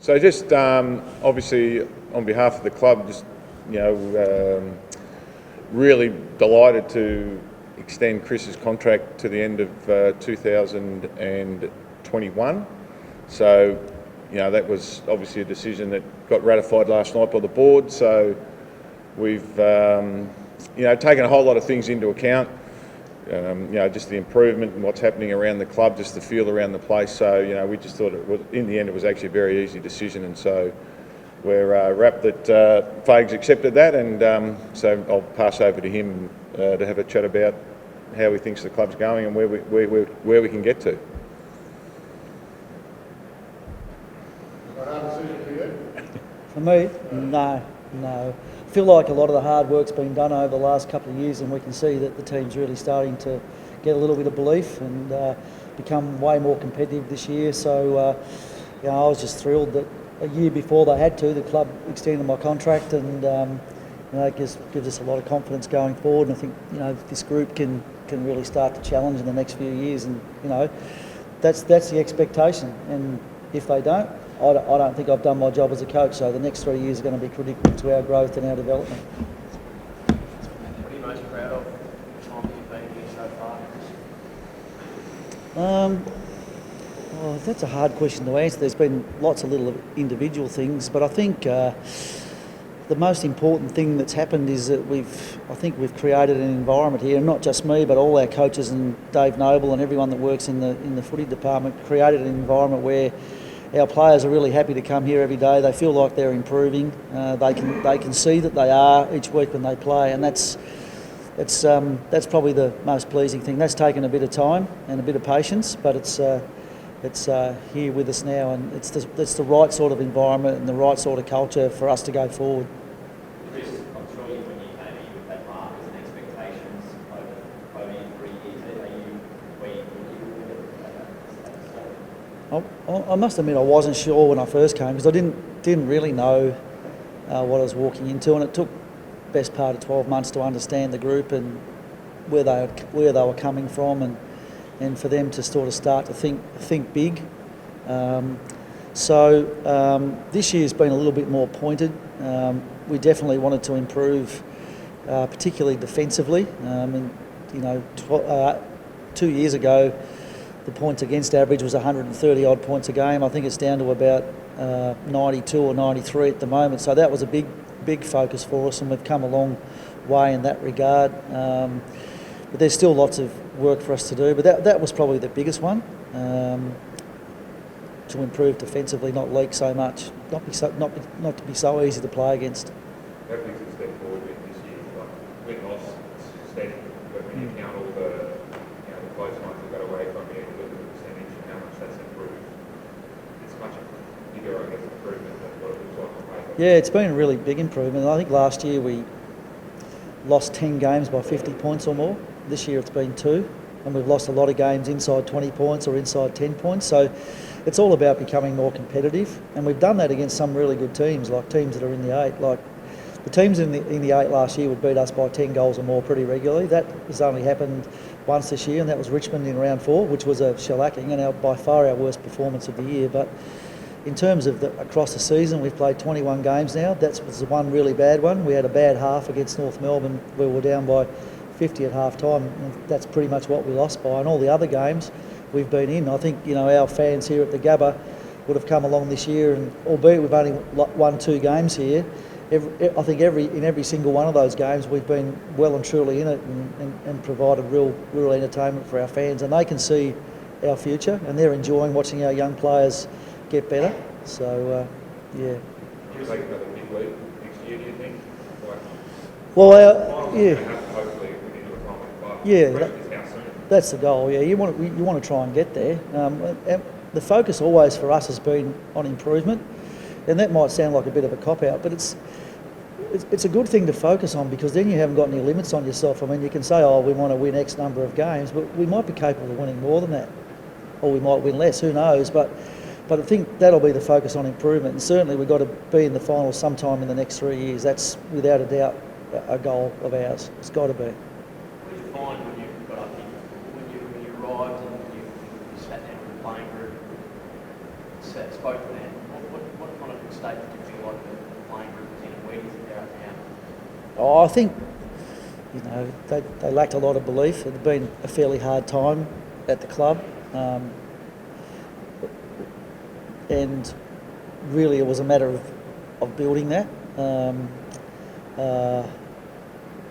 So just obviously on behalf of the club, just really delighted to extend Chris's contract to the end of 2021. So that was obviously a decision that got ratified last night by the board. So we've taken a whole lot of things into account. Just the improvement and what's happening around the club, just the feel around the place. So, we just thought in the end it was actually a very easy decision, and so we're rapt that Fags accepted that, and so I'll pass over to him to have a chat about how he thinks the club's going and where we can get to. For me, no. I feel like a lot of the hard work's been done over the last couple of years, and we can see that the team's really starting to get a little bit of belief and become way more competitive this year. So, I was just thrilled that a year before they had to, the club extended my contract, and it gives us a lot of confidence going forward. And I think this group can really start to challenge in the next few years, and that's the expectation. And if they don't, I don't think I've done my job as a coach, so the next 3 years are going to be critical to our growth and our development. What are you most proud of the time that you've been here so far? That's a hard question to answer. There's been lots of little individual things, but I think the most important thing that's happened is that we've created an environment here, and not just me, but all our coaches and Dave Noble and everyone that works in the footy department, created an environment where our players are really happy to come here every day. They feel like they're improving. They can see that they are each week when they play, and that's probably the most pleasing thing. That's taken a bit of time and a bit of patience, but it's here with us now, and it's the right sort of environment and the right sort of culture for us to go forward. Chris, I'm sure when you came here with that markers and expectations over your 3 years, are you where you I must admit I wasn't sure when I first came, because I didn't really know what I was walking into, and it took best part of 12 months to understand the group and where they were coming from, and for them to sort of start to think big. So this year's been a little bit more pointed. We definitely wanted to improve, particularly defensively. 2 years ago, the points against average was 130 odd points a game. I think it's down to about 92 or 93 at the moment. So that was a big focus for us, and we've come a long way in that regard. But there's still lots of work for us to do. But that was probably the biggest one, to improve defensively, not leak so much, not to be so easy to play against. That brings a step forward this year. Win loss steady, but when you count all the close ones that got away from you, look at the percentage and how much that's improved. It's much bigger, I guess, improvement than what it looks like on paper. Yeah, it's been a really big improvement. I think last year we lost 10 games by 50 points or more. This year it's been 2, and we've lost a lot of games inside 20 points or inside 10 points. So it's all about becoming more competitive, and we've done that against some really good teams, like teams that are in the 8. Like the teams in the 8 last year would beat us by 10 goals or more pretty regularly. That has only happened once this year, and that was Richmond in round 4, which was a shellacking and by far our worst performance of the year. But in terms of across the season, we've played 21 games now. That was the one really bad one. We had a bad half against North Melbourne where we were down by 50 at half time, and that's pretty much what we lost by. And all the other games we've been in, I think our fans here at the Gabba would have come along this year, and albeit we've only won 2 games here, I think in every single one of those games we've been well and truly in it, and provided real entertainment for our fans, and they can see our future, and they're enjoying watching our young players get better. So yeah. Do you make another big leap next year, do you think? Well, yeah. Hopefully within your time, but Yeah, the question is how soon? That's the goal. Yeah, you want to try and get there. The focus always for us has been on improvement, and that might sound like a bit of a cop out, but it's a good thing to focus on, because then you haven't got any limits on yourself. I mean, you can say, we want to win X number of games, but we might be capable of winning more than that, or we might win less. Who knows? But I think that'll be the focus on improvement, and certainly we've got to be in the finals sometime in the next 3 years. That's without a doubt a goal of ours. It's got to be. What did you find when you got up here, when you arrived and you sat down with the playing group, spoke to them? What state do you feel like the playing group was in, and where do you think they're at now? Oh, I think, they lacked a lot of belief. It had been a fairly hard time at the club. And really it was a matter of building that.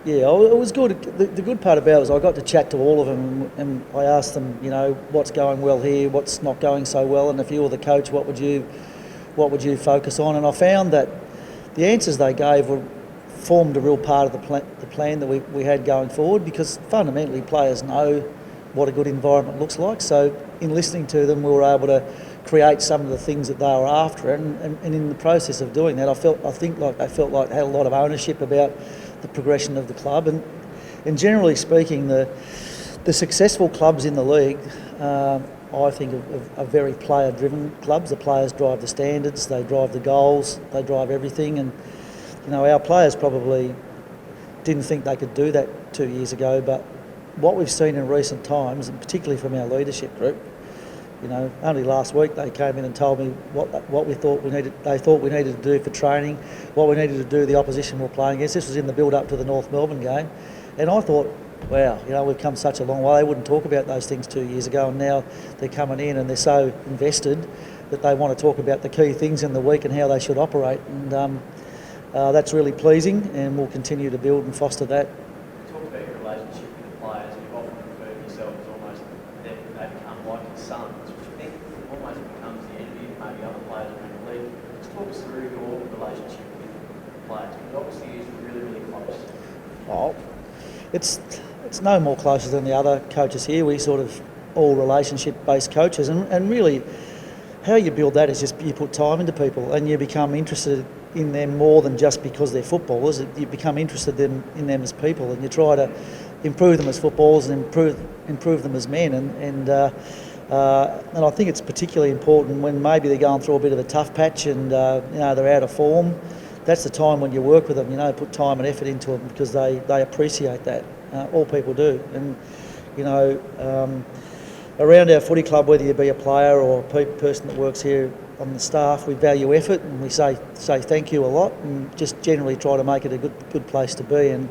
It was good. The good part about it was I got to chat to all of them, and I asked them, what's going well here, what's not going so well, and if you were the coach, what would you focus on? And I found that the answers they gave formed a real part of the plan that we had going forward, because fundamentally players know what a good environment looks like. So in listening to them, we were able to create some of the things that they were after, and in the process of doing that, I think they felt like they had a lot of ownership about the progression of the club, and generally speaking, the successful clubs in the league, I think, are very player-driven clubs. The players drive the standards, they drive the goals, they drive everything, and our players probably didn't think they could do that 2 years ago, but what we've seen in recent times, and particularly from our leadership group, only last week they came in and told me what we thought we needed. They thought we needed to do for training, what we needed to do the opposition we're playing against. This was in the build-up to the North Melbourne game, and I thought, wow, we've come such a long way. They wouldn't talk about those things 2 years ago, and now they're coming in and they're so invested that they want to talk about the key things in the week and how they should operate, and that's really pleasing, and we'll continue to build and foster that. You talked about your relationship with the players, and you've often referred to yourself as almost they become like your sons, which I think almost becomes the envy of maybe other players around the league. Just talk us through your relationship with the players, because obviously you're really, really close. Oh, it's no more closer than the other coaches here. We sort of all relationship-based coaches, and really how you build that is just you put time into people and you become interested in them more than just because they're footballers. You become interested in them as people, and you try to improve them as footballers and improve them as men. And I think it's particularly important when maybe they're going through a bit of a tough patch and they're out of form. That's the time when you work with them. Put time and effort into them, because they appreciate that. All people do. And around our footy club, whether you be a player or a person that works here on the staff, we value effort, and we say thank you a lot, and just generally try to make it a good place to be. And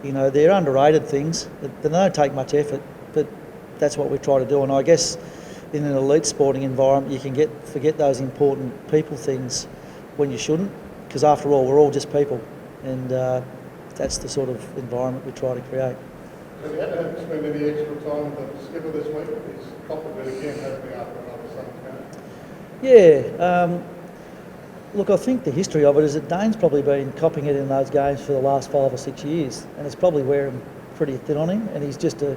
they're underrated things. They don't take much effort, but that's what we try to do. And I guess in an elite sporting environment, you can forget those important people things when you shouldn't, because after all, we're all just people, and that's the sort of environment we try to create. Have you had to spend any extra time with the skipper this week? He's copped a bit again, hopefully after another Suns game. Yeah. Look, I think the history of it is that Dane's probably been copping it in those games for the last 5 or 6 years, and it's probably wearing pretty thin on him, and he's just a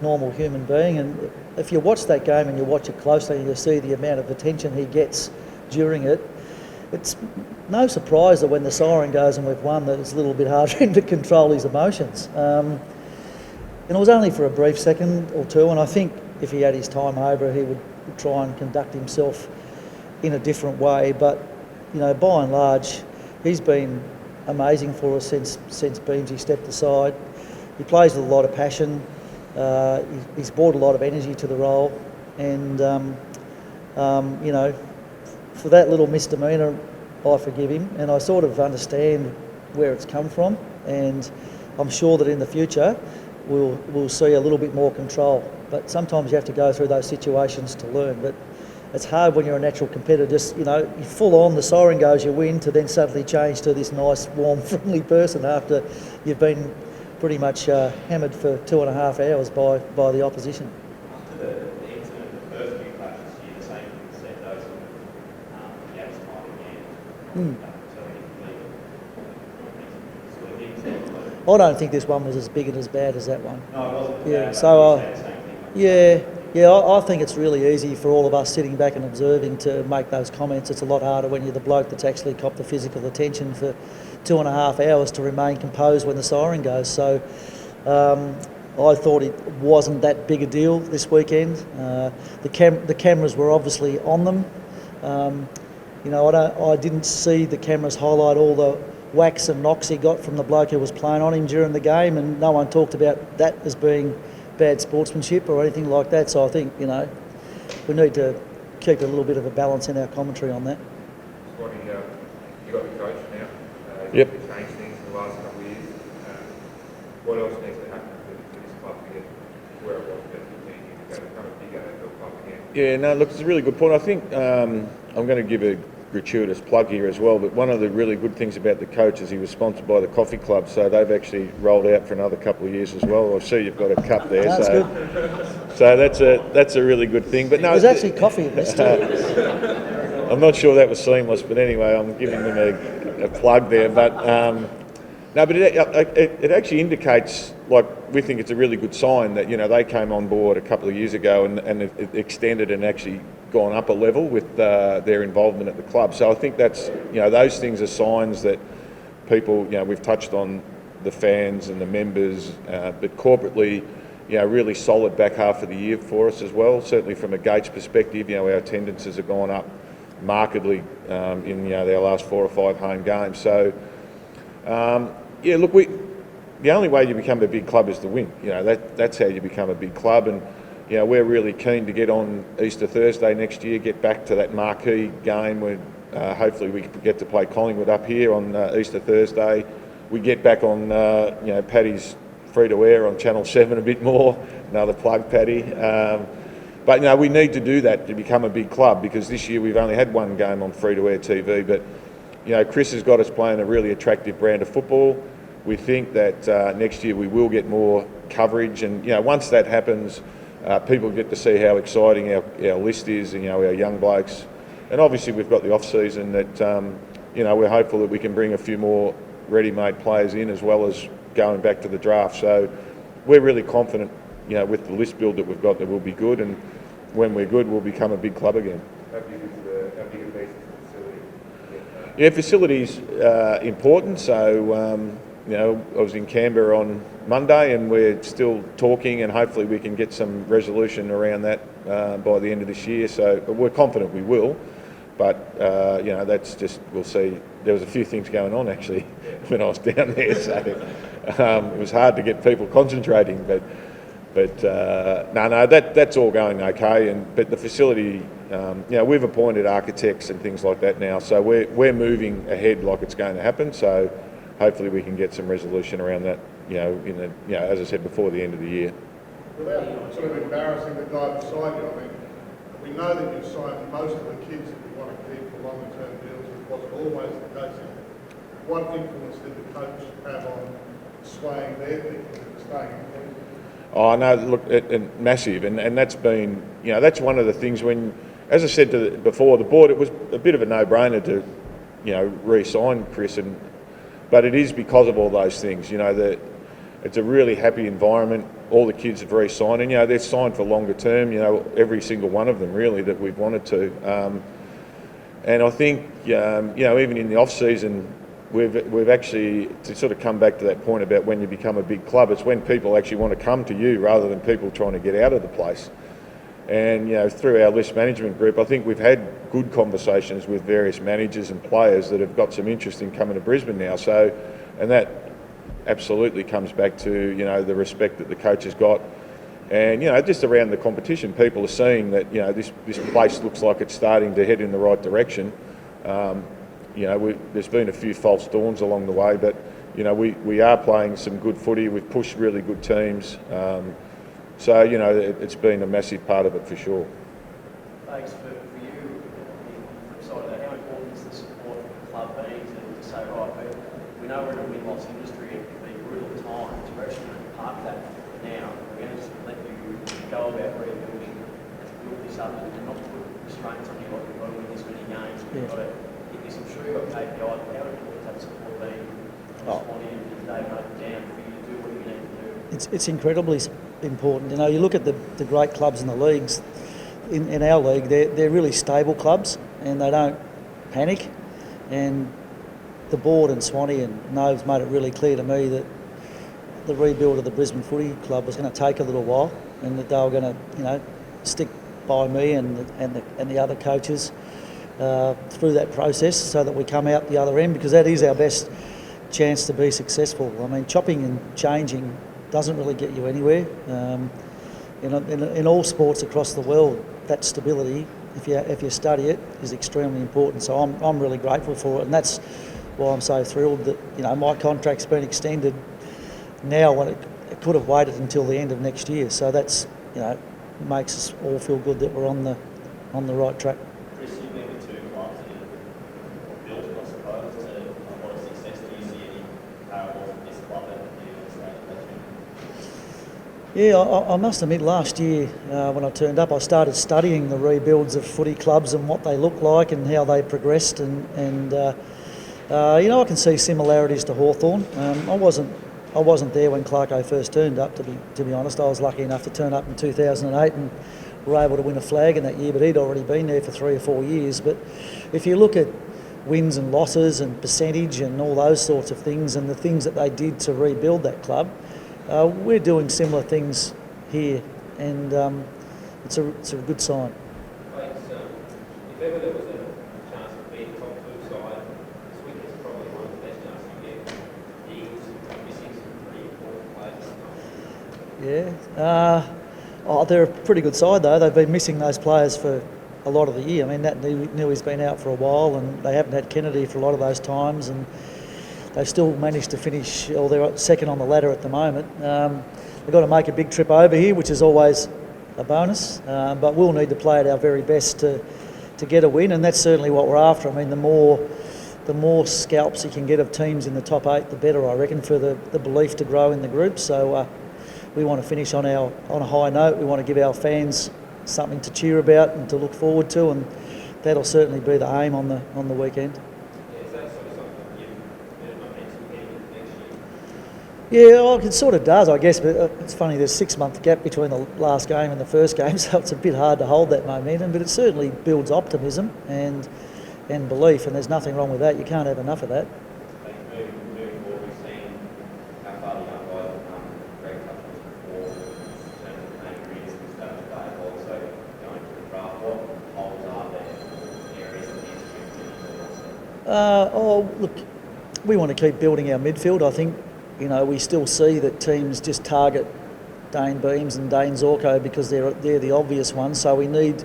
normal human being. And if you watch that game and you watch it closely, and you see the amount of attention he gets during it, it's no surprise that when the siren goes and we've won, that it's a little bit harder for him to control his emotions. And it was only for a brief second or two, and I think if he had his time over, he would try and conduct himself in a different way. But, by and large, he's been amazing for us since Beamsy stepped aside. He plays with a lot of passion. He's brought a lot of energy to the role, and, for that little misdemeanour, I forgive him, and I sort of understand where it's come from, and I'm sure that in the future we'll see a little bit more control. But sometimes you have to go through those situations to learn. But it's hard when you're a natural competitor, just, you're full on, the siren goes, you win, to then suddenly change to this nice, warm, friendly person after you've been pretty much hammered for 2.5 hours by the opposition. After the incident, the first few clashes, the same thing said, those gaps time again. I don't think this one was as big and as bad as that one. No, it wasn't. Yeah, so I think it's really easy for all of us sitting back and observing to make those comments. It's a lot harder when you're the bloke that's actually copped the physical attention for 2.5 hours to remain composed when the siren goes. So I thought it wasn't that big a deal this weekend. The cameras were obviously on them. I didn't see the cameras highlight all the whacks and knocks he got from the bloke who was playing on him during the game, and no one talked about that as being bad sportsmanship or anything like that. So I think, we need to keep a little bit of a balance in our commentary on that. Swanny, you got the coach now. Yep. You've changed things in the last couple of years. What else needs to happen for this club to get where it was about 15 years ago, to become a big AFL club again? Yeah, no, look, it's a really good point. I think I'm going to give a gratuitous plug here as well, but one of the really good things about the coach is he was sponsored by the Coffee Club, so they've actually rolled out for another couple of years as well. I see you've got a cup there, That's so good. so that's a really good thing. But no, There's actually coffee in this too. I'm not sure that was seamless, but anyway, I'm giving them a plug there. But no, but it actually indicates, like, we think it's a really good sign that, you know, they came on board a couple of years ago and it extended and actually gone up a level with their involvement at the club. So I think that's, you know, those things are signs that people, you know, we've touched on the fans and the members, but corporately, you know, really solid back half of the year for us as well. Certainly from a Gates perspective, you know, our attendances have gone up markedly in, you know, their last 4 or 5 home games. So yeah, look, the only way you become a big club is to win. You know, that's how you become a big club. And you know, we're really keen to get on Easter Thursday next year, get back to that marquee game where hopefully we get to play Collingwood up here on Easter Thursday. We get back on, you know, Paddy's free-to-air on Channel 7 a bit more. Another plug, Paddy. But, you know, we need to do that to become a big club, because this year we've only had one game on free-to-air TV. But, you know, Chris has got us playing a really attractive brand of football. We think that next year we will get more coverage. And, you know, once that happens, people get to see how exciting our list is, and, you know, our young blokes. And obviously we've got the off-season that, you know, we're hopeful that we can bring a few more ready-made players in, as well as going back to the draft. So we're really confident, you know, with the list build that we've got, that we'll be good. And when we're good, we'll become a big club again. How big is the facility? Yeah, facility's important. So, you know, I was in Canberra on Monday, and we're still talking, and hopefully we can get some resolution around that by the end of this year. So we're confident we will, but you know, that's just, we'll see. There was a few things going on actually when I was down there, so it was hard to get people concentrating. But no, that's all going okay. But the facility, you know, we've appointed architects and things like that now, so we're moving ahead like it's going to happen. So hopefully we can get some resolution around that, you know, as I said, before the end of the year. Without sort of embarrassing the guy beside you, I mean, we know that you've signed most of the kids that you want to keep for longer term deals, which was always the case. What influence did the coach have on swaying their thinking and staying in Queensland? Oh no, look, massive, and that's been, you know, that's one of the things when, as I said before the board, it was a bit of a no-brainer to, you know, re-sign Chris, but it is because of all those things. You know, it's a really happy environment. All the kids have re-signed, and you know, they're signed for longer term. You know, every single one of them really that we've wanted to. And I think, you know, even in the off season, we've actually, to sort of come back to that point about when you become a big club, it's when people actually want to come to you rather than people trying to get out of the place. And, you know, through our list management group, I think we've had good conversations with various managers and players that have got some interest in coming to Brisbane now. So, and that absolutely comes back to, you know, the respect that the coach has got. And, you know, just around the competition, people are seeing that, you know, this place looks like it's starting to head in the right direction. You know, there's been a few false dawns along the way, but, you know, we are playing some good footy. We've pushed really good teams. So, you know, it's been a massive part of it for sure. Thanks for you. On the flip side of that, how important is the support from the club being to say, right, we know we're in a win-loss industry, it can be brutal times, we're actually going to park that now. We're going to just let you go about rebuilding, let's build this up and not put restraints on you like you've got to win this many games. You've got to get this. I'm sure you've got KPIs, but how important is that support being Swanny and Dave down for you to do what you need to do? It's incredibly important. You know, you look at the great clubs in the leagues. In our league, they're really stable clubs, and they don't panic. And the board and Swanny and Noves made it really clear to me that the rebuild of the Brisbane Footy Club was going to take a little while, and that they were going to, you know, stick by me and the other coaches through that process, so that we come out the other end, because that is our best chance to be successful. I mean, chopping and changing doesn't really get you anywhere. In all sports across the world, that stability if you study it, is extremely important. So I'm really grateful for it, and that's why I'm so thrilled that, you know, my contract's been extended now when it could have waited until the end of next year. So that's, you know, makes us all feel good that we're on the right track. Chris, you've been with 2 clubs that have built, I suppose, to a lot of success. Do you see any parallels with this club that you Yeah, I must admit, last year when I turned up, I started studying the rebuilds of footy clubs and what they look like and how they progressed, and you know, I can see similarities to Hawthorn. I wasn't there when Clarko first turned up, to be honest. I was lucky enough to turn up in 2008 and were able to win a Flagan that year, but he'd already been there for 3 or 4 years. But if you look at wins and losses and percentage and all those sorts of things and the things that they did to rebuild that club, we're doing similar things here, and it's a good sign. If ever there was a chance of being top 2 side, this week is probably one of the best chances you get. The Eagles are missing some pretty important players. Yeah. They're a pretty good side though. They've been missing those players for a lot of the year. I mean, Nat Newy's been out for a while, and they haven't had Kennedy for a lot of those times, and they've still managed to finish, or they're second on the ladder at the moment. They've got to make a big trip over here, which is always a bonus, but we'll need to play at our very best to get a win, and that's certainly what we're after. I mean, the more scalps you can get of teams in the top 8, the better, I reckon, for the belief to grow in the group. So we want to finish on a high note. We want to give our fans something to cheer about and to look forward to, and that'll certainly be the aim on the weekend. Is that sort of something you're not anticipating next year? Yeah, well, it sort of does, I guess, but it's funny, there's a 6-month gap between the last game and the first game, so it's a bit hard to hold that momentum, but it certainly builds optimism and belief, and there's nothing wrong with that. You can't have enough of that. Moving forward, we've seen how far the young guys have come. Greg touched on this before, in terms of playing careers and stuff, but also going to the draft. What holes are there, areas that need to be Look, we want to keep building our midfield. I think, you know, we still see that teams just target Dane Beams and Dane Zorko because they're the obvious ones, so we need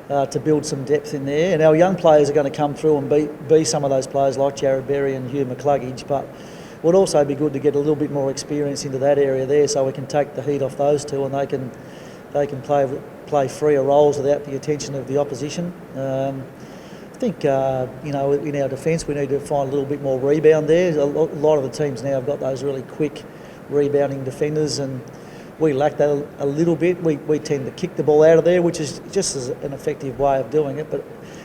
to build some depth in there, and our young players are going to come through and be some of those players like Jared Berry and Hugh McCluggage, but it would also be good to get a little bit more experience into that area there, so we can take the heat off those two, and they can play freer roles without the attention of the opposition. I think you know, in our defence we need to find a little bit more rebound there. A lot of the teams now have got those really quick rebounding defenders, and we lack that a little bit. We tend to kick the ball out of there, which is just as an effective way of doing it, but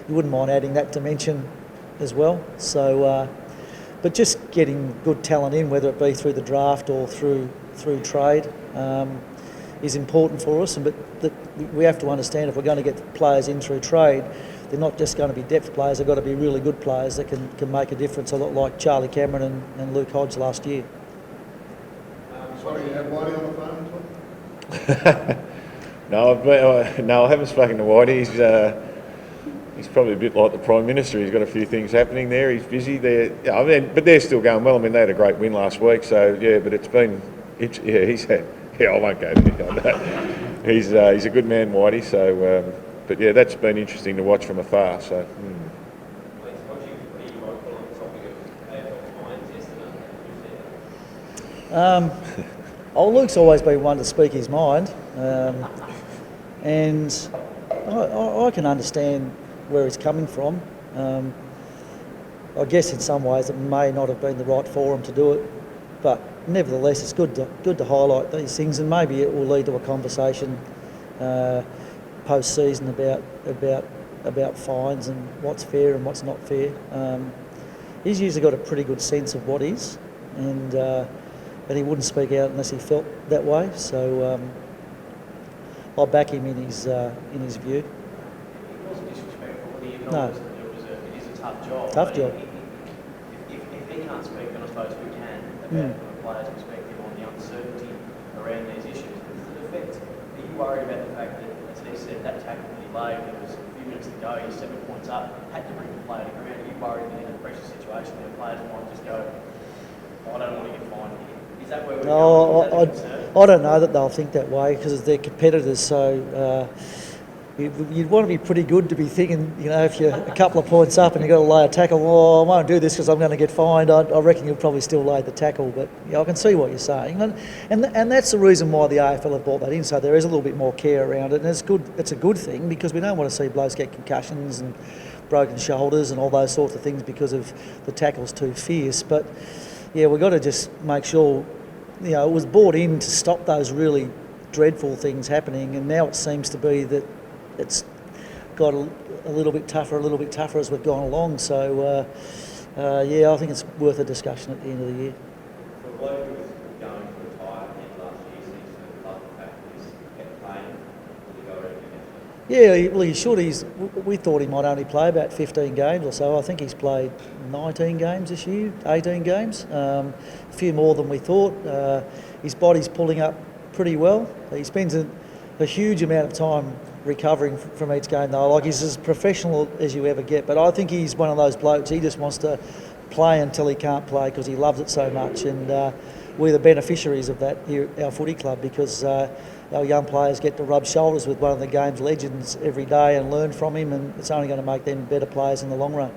you wouldn't mind adding that dimension as well. So, but just getting good talent in, whether it be through the draft or through trade, is important for us. But we have to understand, if we're going to get players in through trade, they're not just going to be depth players, they've got to be really good players that can make a difference, a lot like Charlie Cameron and Luke Hodge last year. Sorry, you have Whitey on the phone? No, I haven't spoken to Whitey. He's probably a bit like the Prime Minister. He's got a few things happening there. He's busy there. Yeah, I mean, but they're still going well. I mean, they had a great win last week. So yeah, but he's had. Yeah, I won't go there on that. He's a good man, Whitey. So, but yeah, that's been interesting to watch from afar. So. Luke's always been one to speak his mind, and I can understand where he's coming from. I guess in some ways it may not have been the right forum to do it, but nevertheless it's good to highlight these things, and maybe it will lead to a conversation post-season about fines and what's fair and what's not fair. He's usually got a pretty good sense of what is, and he wouldn't speak out unless he felt that way. So I'll back him in his view. It wasn't disrespectful. He No. acknowledged that it is a tough job. Tough job. If he can't speak, then I suppose who can about from a player's perspective on the uncertainty around these issues. Does it affect? Are you worried about the fact that, as he said, that tackle that he laid, there was a few minutes to go, he's 7 points up, had to bring the player to ground? Are you worried that in a pressure situation where players might just go, I don't want to get fined here? Is that where we're going? Is that a concern? I don't know that they'll think that way because they're competitors. So you'd want to be pretty good to be thinking, you know, if you're a couple of points up and you've got to lay a tackle, oh, I won't do this because I'm going to get fined. I reckon you'll probably still lay the tackle, but I can see what you're saying. And that's the reason why the AFL have brought that in, so there is a little bit more care around it, and it's good. It's a good thing because we don't want to see blokes get concussions and broken shoulders and all those sorts of things because of the tackle's too fierce. But yeah, we've got to just make sure, you know, it was brought in to stop those really dreadful things happening, and now it seems to be that it's got a little bit tougher as we've gone along. So, yeah, I think it's worth a discussion at the end of the year. For a bloke who was going to retire at the end of last year, seems to love the fact that he's kept playing. Will he go around again? Yeah, well, he should. We thought he might only play about 15 games or so. I think he's played 19 games this year, 18 games, a few more than we thought. His body's pulling up pretty well. He spends a huge amount of time recovering from each game though. Like, he's as professional as you ever get, but I think he's one of those blokes, he just wants to play until he can't play because he loves it so much, and we're the beneficiaries of that here at our footy club because our young players get to rub shoulders with one of the game's legends every day and learn from him, and it's only going to make them better players in the long run.